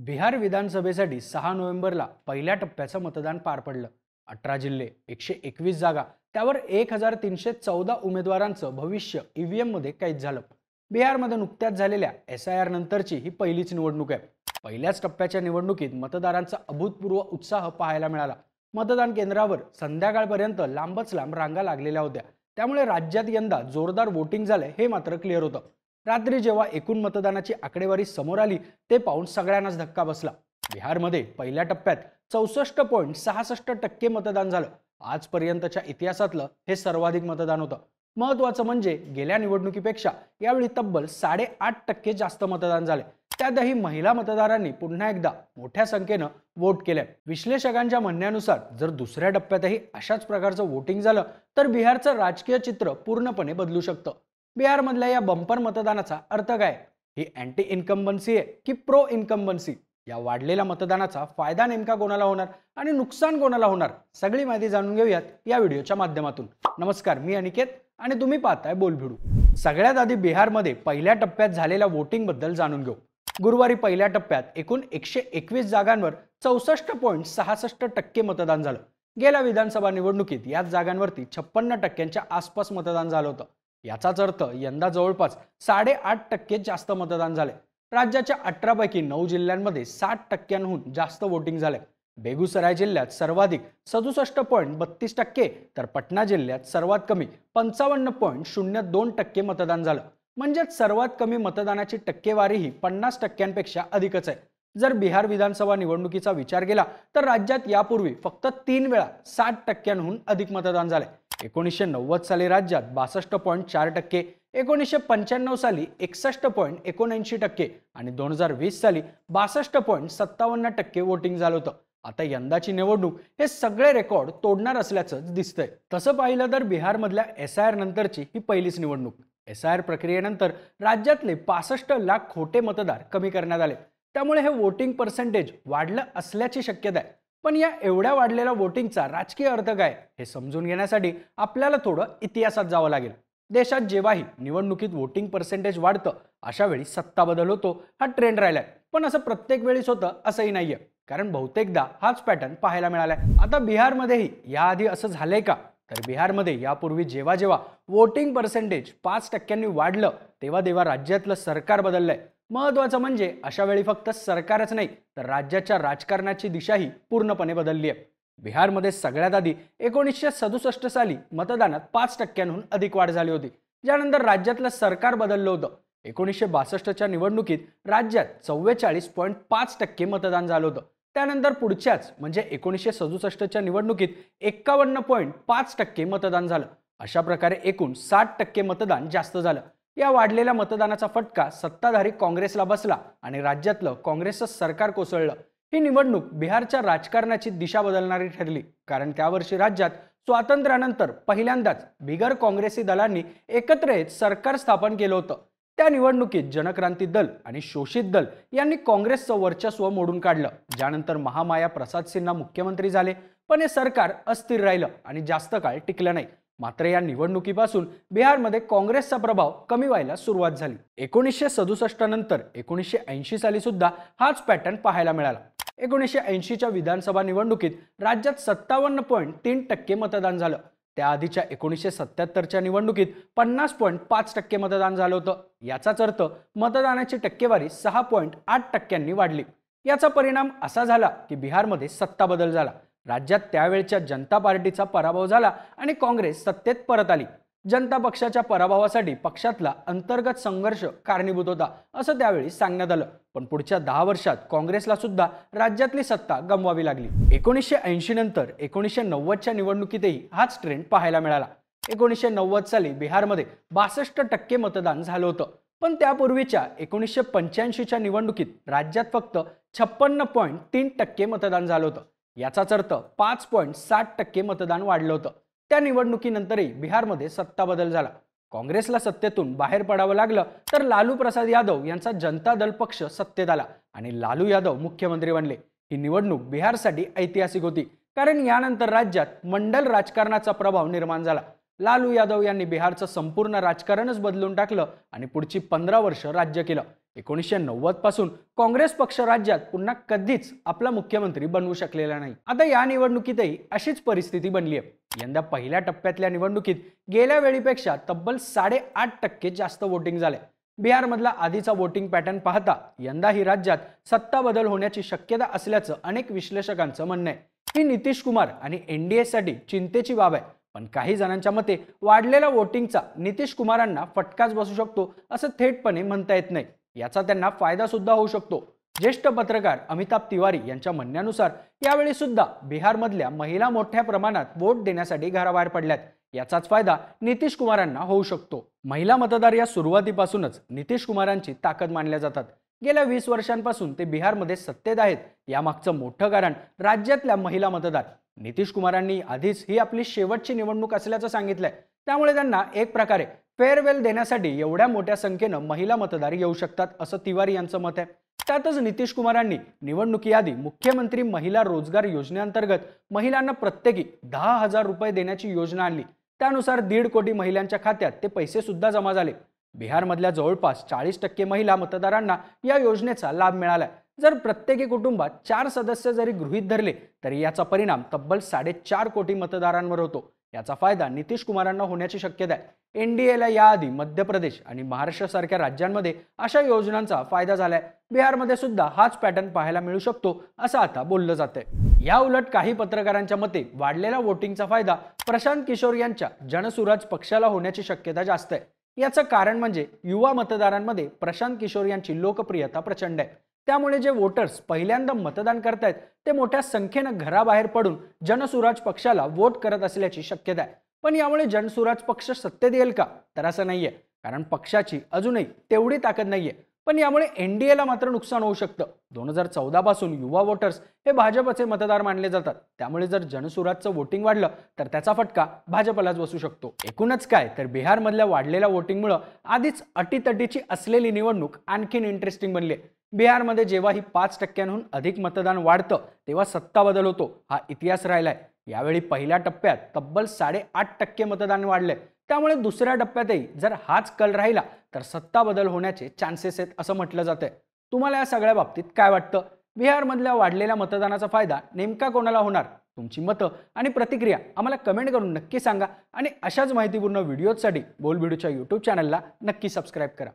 बिहार विधानसभेसाठी 6 नोव्हेंबरला पहिल्या टप्प्याचं मतदान पार पडलं. 18 जिल्हे, 121 जागा, त्यावर 1314 उमेदवारांचं भविष्य ईव्हीएम मध्ये कैद झालं. बिहारमध्ये नुकत्याच झालेल्या SIR नंतरची ही पहिलीच निवडणूक आहे. पहिल्याच टप्प्याच्या निवडणुकीत मतदारांचा अभूतपूर्व उत्साह पाहायला मिळाला. मतदान केंद्रावर संध्याकाळपर्यंत लांबच लांब रांगा लागलेल्या होत्या. त्यामुळे राज्यात यंदा जोरदार वोटिंग झालंय हे मात्र क्लिअर होतं. रात्री जेव्हा एकूण मतदानाची आकडेवारी समोर आली ते पाहून सगळ्यांनाच धक्का बसला. बिहारमध्ये पहिल्या टप्प्यात 64.66% मतदान झालं. आजपर्यंतच्या इतिहासातलं हे सर्वाधिक मतदान होतं. महत्त्वाचं म्हणजे गेल्या निवडणुकीपेक्षा यावेळी तब्बल 8.5% जास्त मतदान झाले. त्यातही महिला मतदारांनी पुन्हा एकदा मोठ्या संख्येनं वोट केले. विश्लेषकांच्या म्हणण्यानुसार जर दुसऱ्या टप्प्यातही अशाच प्रकारचं वोटिंग झालं तर बिहारचं राजकीय चित्र पूर्णपणे बदलू शकतं. बिहारमधल्या या बंपर मतदानाचा अर्थ काय? ही अँटी इन्कम्बन्सी आहे की प्रो इन्कम्बन्सी? या वाढलेल्या मतदानाचा फायदा नेमका कोणाला होणार आणि नुकसान कोणाला होणार? सगळी माहिती जाणून घेऊयात या व्हिडिओच्या माध्यमातून. नमस्कार, मी अनिकेत आणि तुम्ही पाहताय बोलभिडू. सगळ्यात आधी बिहारमध्ये पहिल्या टप्प्यात झालेल्या वोटिंग बद्दल जाणून घेऊ. गुरुवारी पहिल्या टप्प्यात एकूण 121 जागांवर 64.66% मतदान झालं. गेल्या विधानसभा निवडणुकीत याच जागांवरती 56% आसपास मतदान झालं होतं. याचाच अर्थ यंदा जवळपास 8.5% जास्त मतदान झाले. राज्याच्या 18 पैकी 9 जिल्ह्यांमध्ये 60%हून जास्त वोटिंग झाले. बेगुसराय जिल्ह्यात सर्वाधिक 67.32%, तर पटना जिल्ह्यात सर्वात कमी 55.02% मतदान झालं. म्हणजेच सर्वात कमी मतदानाची टक्केवारी ही 50%पेक्षा अधिकच आहे. जर बिहार विधानसभा निवडणुकीचा विचार केला तर राज्यात यापूर्वी फक्त 3 वेळा 60%हून अधिक मतदान झाले. 1990 साली राज्यात 62.4%, 1995 साली 61.79% आणि 2020 साली 62.57% वोटिंग झालं होतं. आता यंदाची निवडणूक हे सगळे रेकॉर्ड तोडणार असल्याचं दिसतंय. तसं पाहिलं तर बिहारमधल्या SIR नंतरची ही पहिलीच निवडणूक. SIR प्रक्रियेनंतर राज्यातले 65 लाख खोटे मतदार कमी करण्यात आले. त्यामुळे हे वोटिंग पर्सेंटेज वाढलं असल्याची शक्यता आहे. पण या एवढ्या वाढलेल्या वोटिंगचा राजकीय अर्थ काय हे समजून घेण्यासाठी आपल्याला थोडं इतिहासात जावं लागेल. देशात जेव्हाही निवडणुकीत वोटिंग पर्सेंटेज वाढतं अशा वेळी सत्ता बदल होतो हा ट्रेंड राहिलाय. पण असं प्रत्येक वेळीच होतं असंही नाहीये, कारण बहुतेकदा हाच पॅटर्न पाहायला मिळालाय. आता बिहारमध्येही याआधी असं झालंय का? तर बिहारमध्ये यापूर्वी जेव्हा जेव्हा वोटिंग पर्सेंटेज 5%नी वाढलं तेव्हा तेव्हा राज्यातलं सरकार बदललंय. महत्त्वाचं म्हणजे अशा वेळी फक्त सरकारच नाही तर राज्याच्या राजकारणाची दिशाही पूर्णपणे बदलली आहे. बिहारमध्ये सगळ्यात आधी 1967 साली मतदानात 5%हून अधिक वाढ झाली होती, ज्यानंतर राज्यातलं सरकार बदललं होतं. 1962च्या निवडणुकीत राज्यात 44.5% मतदान झालं होतं. त्यानंतर पुढच्याच म्हणजे 1967च्या निवडणुकीत 51.5% मतदान झालं. अशा प्रकारे एकूण 60% मतदान जास्त झालं. या वाढलेल्या मतदानाचा फटका सत्ताधारी काँग्रेसला बसला आणि राज्यातलं काँग्रेसचं सरकार कोसळलं. ही निवडणूक बिहारच्या राजकारणाची दिशा बदलणारी ठरली, कारण त्या वर्षी राज्यात स्वातंत्र्यानंतर पहिल्यांदाच बिगर काँग्रेसी दलांनी एकत्र येत सरकार स्थापन केलं होतं. त्या निवडणुकीत जनक्रांती दल आणि शोषित दल यांनी काँग्रेसचं वर्चस्व मोडून काढलं, ज्यानंतर महामाया प्रसाद सिन्हा मुख्यमंत्री झाले. पण हे सरकार अस्थिर राहिलं आणि जास्त काळ टिकलं नाही. मात्र या निवडणुकीपासून बिहारमध्ये काँग्रेसचा प्रभाव कमी व्हायला सुरुवात झाली. 1967 नंतर 1980 साली सुद्धा हाच पॅटर्न पाहायला मिळाला. 1980च्या विधानसभा निवडणुकीत राज्यात 57.3% मतदान झालं. त्याआधीच्या 1977च्या निवडणुकीत 50.5% मतदान झालं होतं. याचाच अर्थ मतदानाची टक्केवारी 6.8%नी वाढली. याचा परिणाम असा झाला की बिहारमध्ये सत्ता बदल झाला. राज्यात त्यावेळच्या जनता पार्टीचा पराभव झाला आणि काँग्रेस सत्तेत परत आली. जनता पक्षाच्या पराभवासाठी पक्षातला अंतर्गत संघर्ष कारणीभूत होता असं त्यावेळी सांगण्यात आलं. पण पुढच्या 10 वर्षात काँग्रेसला सुद्धा राज्यातली सत्ता गमवावी लागली. 1980 नंतर 1990च्या निवडणुकीतही हाच ट्रेंड पाहायला मिळाला. 1990 साली बिहारमध्ये 62% मतदान झालं होतं. पण त्यापूर्वीच्या 1985च्या निवडणुकीत राज्यात फक्त 56.3% मतदान झालं होतं. याचाच अर्थ 5.7% मतदान वाढलं होतं. त्या निवडणुकीनंतरही बिहारमध्ये सत्ता बदल झाला. काँग्रेसला सत्तेतून बाहेर पडावं लागलं तर लालू प्रसाद यादव यांचा जनता दल पक्ष सत्तेत आला आणि लालू यादव मुख्यमंत्री बनले. ही निवडणूक बिहारसाठी ऐतिहासिक होती, कारण यानंतर राज्यात मंडल राजकारणाचा प्रभाव निर्माण झाला. लालू यादव यांनी बिहारचं संपूर्ण राजकारणच बदलून टाकलं आणि पुढची 15 वर्ष राज्य केलं. 1990 पासून काँग्रेस पक्ष राज्यात पुन्हा कधीच आपला मुख्यमंत्री बनवू शकलेला नाही. आता या निवडणुकीतही अशीच परिस्थिती बनली आहे. यंदा पहिल्या टप्प्यातल्या निवडणुकीत गेल्या वेळीपेक्षा तब्बल 8.5% जास्त वोटिंग झाले. बिहारमधला आधीचा वोटिंग पॅटर्न पाहता यंदाही राज्यात सत्ता बदल होण्याची शक्यता असल्याचं अनेक विश्लेषकांचं म्हणणं आहे. ही नितीश कुमार आणि एनडीए साठी चिंतेची बाब आहे. पण काही जणांच्या मते वाढलेला वोटिंगचा नितीश कुमारांना फटकाच बसू शकतो असं थेटपणे म्हणता येत नाही. याचा त्यांना फायदा सुद्धा होऊ शकतो. ज्येष्ठ पत्रकार अमिताभ तिवारी यांच्या म्हणण्यानुसार यावेळी सुद्धा बिहारमधल्या महिला मोठ्या प्रमाणात वोट देण्यासाठी घराबाहेर पडल्यात. याचाच फायदा नितीश कुमारांना होऊ शकतो. महिला मतदार या सुरुवातीपासूनच नितीश कुमारांची ताकद मानल्या जातात. गेल्या 20 वर्षांपासून ते बिहारमध्ये सत्तेत आहेत. यामागचं मोठं कारण राज्यातल्या महिला मतदार. नितीश कुमारांनी आधीच ही आपली शेवटची निवडणूक असल्याचं सांगितलंय. त्यामुळे त्यांना एक प्रकारे फेअरवेल देण्यासाठी एवढ्या मोठ्या संख्येनं महिला मतदार येऊ शकतात असं तिवारी यांचं मत आहे. त्यातच नितीश कुमारांनी निवडणुकीआधी मुख्यमंत्री महिला रोजगार योजनेअंतर्गत महिलांना प्रत्येकी 10,000 रुपये देण्याची योजना आणली. त्यानुसार 1.5 कोटी महिलांच्या खात्यात ते पैसे सुद्धा जमा झाले. बिहारमधल्या जवळपास 40% महिला मतदारांना या योजनेचा लाभ मिळालाय. जर प्रत्येकी कुटुंबात 4 सदस्य जरी गृहीत धरले तरी याचा परिणाम तब्बल 4.5 कोटी मतदारांवर होतो. याचा फायदा नितीश कुमारांना होण्याची शक्यता आहे. एनडीएला याआधी मध्य प्रदेश आणि महाराष्ट्र सारख्या राज्यांमध्ये अशा योजनांचा फायदा झालाय. बिहारमध्ये सुद्धा हाच पॅटर्न पाहायला मिळू शकतो असं आता बोललं जातंय. या उलट काही पत्रकारांच्या मते वाढलेला वोटिंगचा फायदा प्रशांत किशोर यांच्या जनसुराज पक्षाला होण्याची शक्यता जास्त आहे. याचं कारण म्हणजे युवा मतदारांमध्ये प्रशांत किशोर यांची लोकप्रियता प्रचंड आहे. त्यामुळे जे वोटर्स पहिल्यांदा मतदान करतायत ते मोठ्या संख्येनं घराबाहेर पडून जनसुराज पक्षाला वोट करत असल्याची शक्यता आहे. पण यामुळे जनसुराज पक्ष सत्तेत येईल का? तर असं नाहीये, कारण पक्षाची अजूनही तेवढी ताकद नाहीये. पण यामुळे एनडीएला मात्र नुकसान होऊ शकतं. 2014 पासून युवा वोटर्स हे भाजपचे मतदार मानले जातात. त्यामुळे जर जनसुराजचं वोटिंग वाढलं तर त्याचा फटका भाजपलाच बसू शकतो. एकूणच काय तर बिहारमधल्या वाढलेल्या वोटिंगमुळे आधीच अटीतटीची असलेली निवडणूक आणखीन इंटरेस्टिंग बनली. बिहारमध्ये जेव्हा ही 5%हून अधिक मतदान वाढतं तेव्हा सत्ता बदल होतो. हा इतिहास राहिलाय. यावेळी पहिल्या टप्प्यात तब्बल 8.5% मतदान वाढले. त्यामुळे दुसऱ्या टप्प्यातही जर हाच कल राहिला तर सत्ता बदल होण्याचे चान्सेस आहेत असं म्हटलं जातंय. तुम्हाला या सगळ्या बाबतीत काय वाटतं? बिहारमधल्या वाढलेल्या मतदानाचा फायदा नेमका कोणाला होणार? तुमची मतं आणि प्रतिक्रिया आम्हाला कमेंट करून नक्की सांगा. आणि अशाच माहितीपूर्ण व्हिडिओसाठी बोलबिडूच्या YouTube चॅनलला नक्की सबस्क्राईब करा.